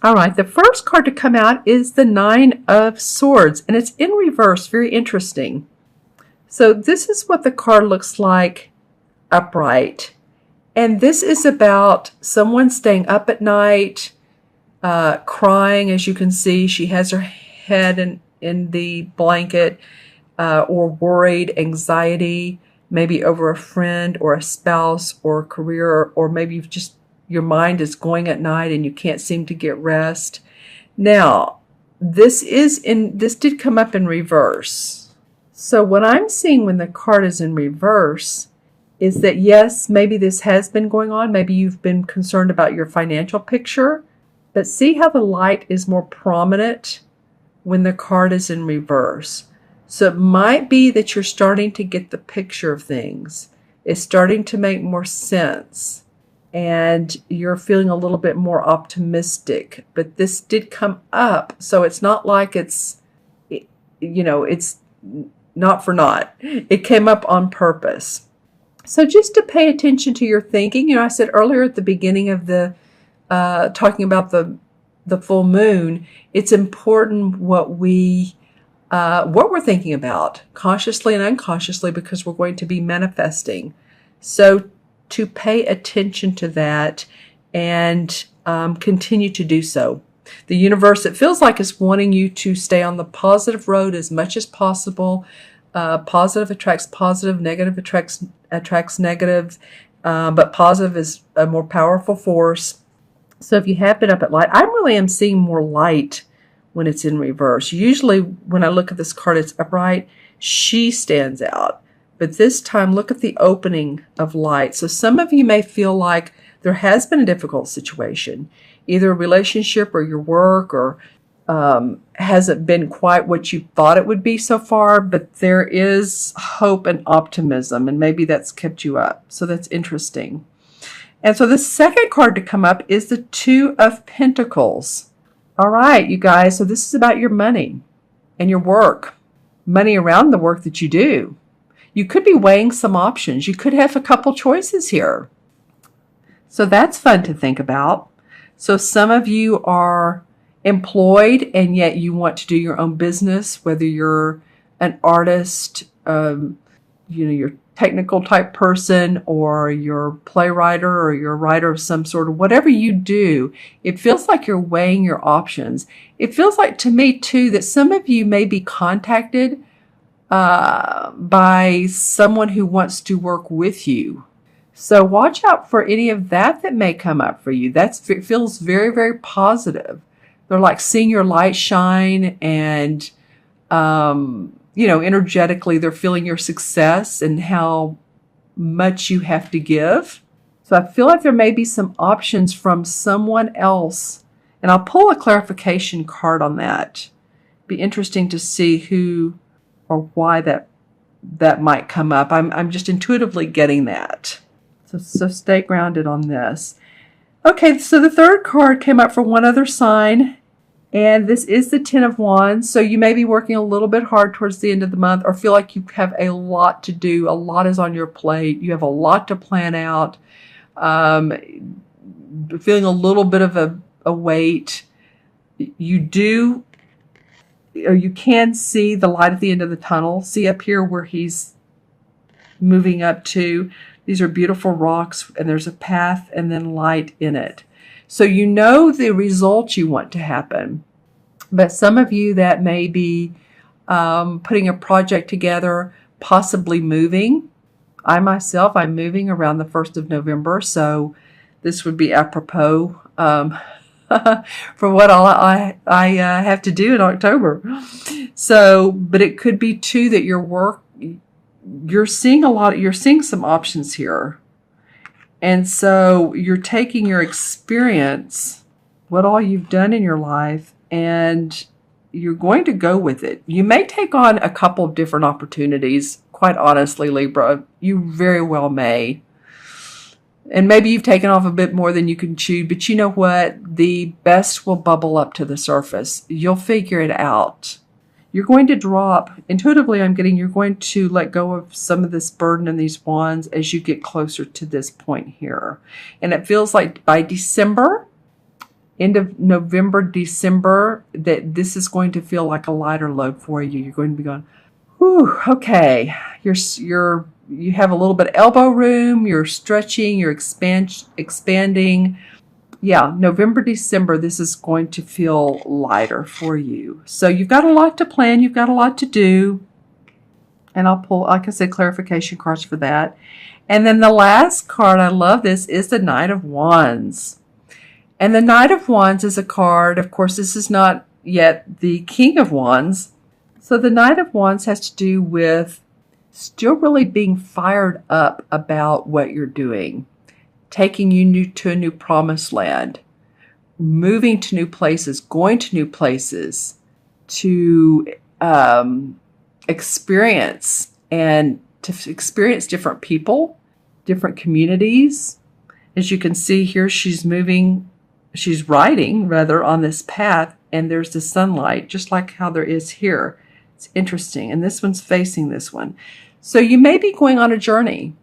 All right, the first card to come out is the Nine of Swords, and it's in reverse. Very interesting. So this is what the card looks like upright. And this is about someone staying up at night, crying. As you can see, she has her head in the blanket, or worried, anxiety, maybe over a friend or a spouse or a career, or maybe you've just, your mind is going at night and you can't seem to get rest. Now, this did come up in reverse. So what I'm seeing when the card is in reverse is that, yes, maybe this has been going on. Maybe you've been concerned about your financial picture, but see how the light is more prominent when the card is in reverse. So it might be that you're starting to get the picture of things. It's starting to make more sense. And you're feeling a little bit more optimistic. But this did come up, so it's not like it's not for naught. It came up on purpose. So just to pay attention to your thinking. I said earlier at the beginning of the talking about the full moon, it's important what we're thinking about, consciously and unconsciously, because we're going to be manifesting. So to pay attention to that and continue to do so. The universe, it feels like, is wanting you to stay on the positive road as much as possible. Positive attracts positive, negative attracts negative, but positive is a more powerful force. So if you have been up at light, I really am seeing more light when it's in reverse. Usually when I look at this card, it's upright. She stands out. But this time, look at the opening of light. So some of you may feel like there has been a difficult situation, either a relationship or your work, or hasn't been quite what you thought it would be so far, but there is hope and optimism, and maybe that's kept you up. So that's interesting. And so the second card to come up is the Two of Pentacles. All right, you guys, so this is about your money and your work, money around the work that you do. You could be weighing some options. You could have a couple choices here. So that's fun to think about. So some of you are employed and yet you want to do your own business, whether you're an artist, you're technical type person, or you're playwright, or you're a writer of some sort, of whatever you do, it feels like you're weighing your options. It feels like to me too that some of you may be contacted by someone who wants to work with you. So watch out for any of that may come up for you. It feels very, very positive. They're like seeing your light shine, and energetically they're feeling your success and how much you have to give. So I feel like there may be some options from someone else, and I'll pull a clarification card on that. Be interesting to see who or why that might come up. I'm just intuitively getting that. So stay grounded on this. Okay, so the third card came up for one other sign, and this is the Ten of Wands. So you may be working a little bit hard towards the end of the month, or feel like you have a lot to do. A lot is on your plate. You have a lot to plan out. Feeling a little bit of a weight. You can see the light at the end of the tunnel. See up here where he's moving up to. These are beautiful rocks, and there's a path and then light in it. So you know the result you want to happen. But some of you that may be putting a project together, possibly moving. I myself, I'm moving around the 1st of November, so this would be apropos for what I have to do in October. So, but it could be too that you're seeing some options here. And so you're taking your experience, what all you've done in your life, and you're going to go with it. You may take on a couple of different opportunities, quite honestly, Libra. You very well may. And maybe you've taken off a bit more than you can chew, but you know what? The best will bubble up to the surface. You'll figure it out. You're going to drop, intuitively you're going to let go of some of this burden and these wands as you get closer to this point here. And it feels like by December, end of November, December, that this is going to feel like a lighter load for you. You're going to be going, whew, okay. You have a little bit of elbow room. You're stretching. You're expanding. Yeah, November, December, this is going to feel lighter for you. So you've got a lot to plan. You've got a lot to do. And I'll pull, like I said, clarification cards for that. And then the last card, I love this, is the Knight of Wands. And the Knight of Wands is a card, of course, this is not yet the King of Wands. So the Knight of Wands has to do with still really being fired up about what you're doing, taking you to a new promised land, moving to new places, going to new places to experience different people, different communities. As you can see here, she's riding rather on this path, and there's the sunlight, just like how there is here. It's interesting. And this one's facing this one. So you may be going on a journey,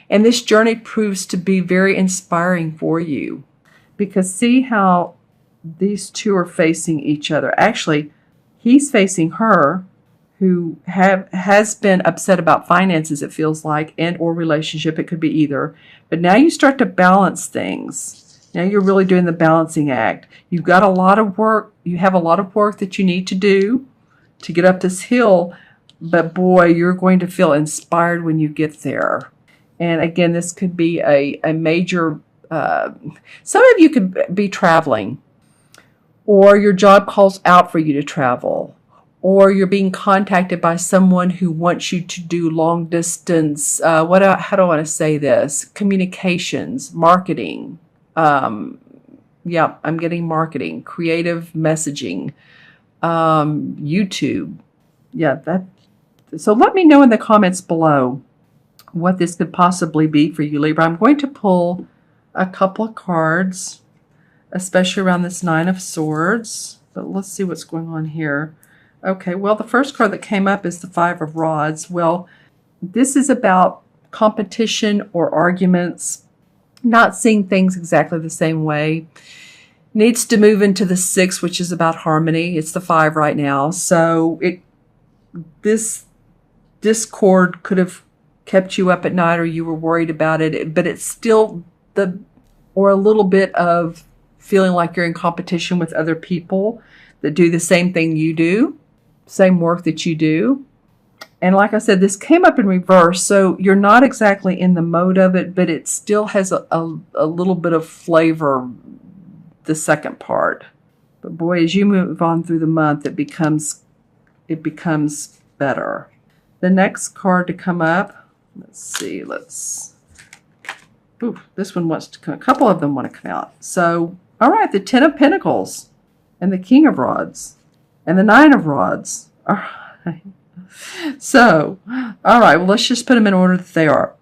and this journey proves to be very inspiring for you, because see how these two are facing each other. Actually, he's facing her, who has been upset about finances, it feels like, and or relationship. It could be either. But now you start to balance things. Now you're really doing the balancing act. You've got a lot of work. You have a lot of work that you need to do to get up this hill. But boy, you're going to feel inspired when you get there. And again, this could be a major, some of you could be traveling, or your job calls out for you to travel, or you're being contacted by someone who wants you to do long distance, how do I want to say this? Communications, marketing. Yeah, I'm getting marketing, creative messaging, YouTube. Yeah, so let me know in the comments below what this could possibly be for you, Libra. I'm going to pull a couple of cards, especially around this Nine of Swords. But let's see what's going on here. Okay, well, the first card that came up is the Five of Rods. Well, this is about competition or arguments, not seeing things exactly the same way. Needs to move into the Six, which is about harmony. It's the Five right now. So this discord could have kept you up at night, or you were worried about it, but it's still or a little bit of feeling like you're in competition with other people that do the same thing you do, same work that you do. And like I said, this came up in reverse, so you're not exactly in the mode of it, but it still has a little bit of flavor, the second part. But boy, as you move on through the month, it becomes better. The next card to come up, let's see, this one wants to come, a couple of them want to come out. So, all right, the Ten of Pentacles and the King of Rods and the Nine of Rods. All right. So, all right, well, let's just put them in order that they are.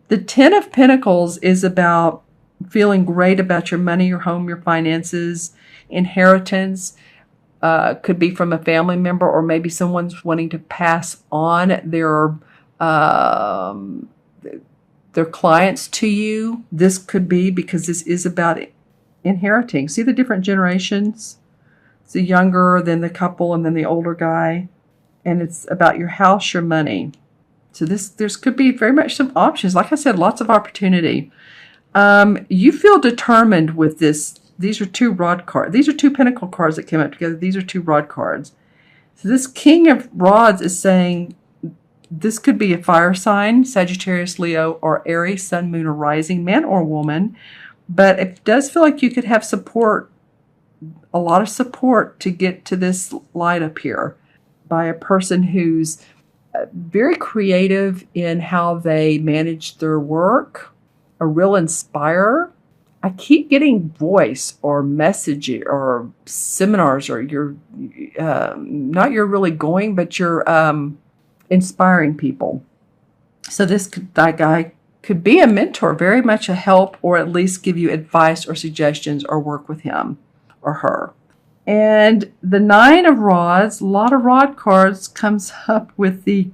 The Ten of Pentacles is about feeling great about your money, your home, your finances, inheritance. Could be from a family member, or maybe someone's wanting to pass on their clients to you. This could be because this is about inheriting. See the different generations? It's the younger, then the couple, and then the older guy. And it's about your house, your money. So there's could be very much some options. Like I said, lots of opportunity. You feel determined with this. These are two rod cards. These are two pentacle cards that came up together. These are two rod cards. So this King of Rods is saying this could be a fire sign, Sagittarius, Leo, or Aries, Sun, Moon, or Rising, man or woman. But it does feel like you could have support, a lot of support to get to this light up here by a person who's very creative in how they manage their work, a real inspirer. I keep getting voice or message or seminars, or you're not you're really going, but you're inspiring people. So that guy could be a mentor, very much a help, or at least give you advice or suggestions, or work with him or her. And the Nine of Rods, a lot of rod cards, comes up with the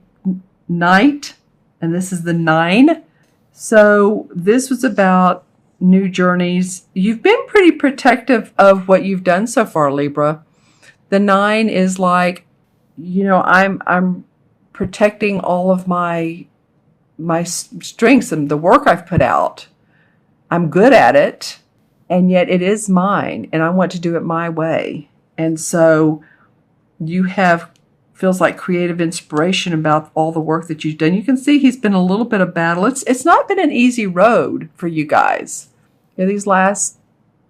Knight, and this is the 9. So this was about new journeys. You've been pretty protective of what you've done so far, Libra. The 9 is like, I'm protecting all of my strengths and the work I've put out. I'm good at it, and yet it is mine, and I want to do it my way. And so you have, feels like, creative inspiration about all the work that you've done. You can see he's been a little bit of battle. It's not been an easy road for you guys. These last,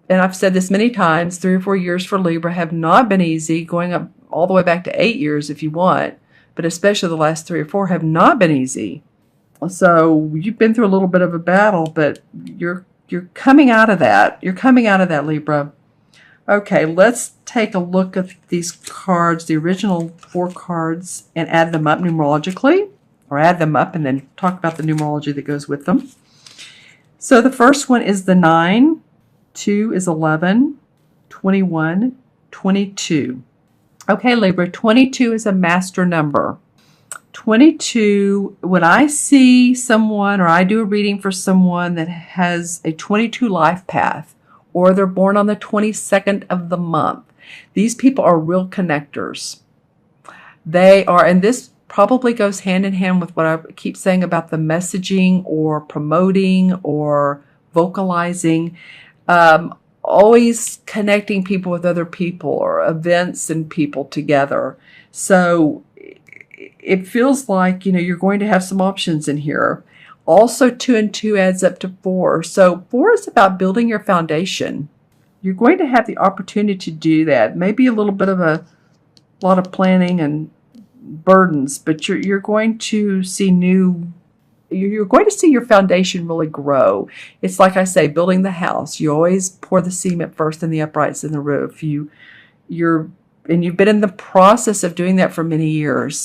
and I've said this many times, 3 or 4 years for Libra have not been easy, going up all the way back to 8 years if you want, but especially the last 3 or 4 have not been easy. So you've been through a little bit of a battle, but you're coming out of that. You're coming out of that, Libra. Okay, let's take a look at these cards, the original 4 cards, and add them up numerologically, or add them up and then talk about the numerology that goes with them. So the first one is the 9, 2 is 11, 21, 22. Okay, Libra, 22 is a master number. 22, when I see someone or I do a reading for someone that has a 22 life path, or they're born on the 22nd of the month, these people are real connectors. They are, and this probably goes hand in hand with what I keep saying about the messaging or promoting or vocalizing, always connecting people with other people or events and people together. So it feels like, you're going to have some options in here. Also, 2 and 2 adds up to 4. So 4 is about building your foundation. You're going to have the opportunity to do that. Maybe a little bit of a lot of planning and burdens, but you're going to see you're going to see your foundation really grow. It's like I say, building the house. You always pour the cement first and the uprights in the roof. You've been in the process of doing that for many years.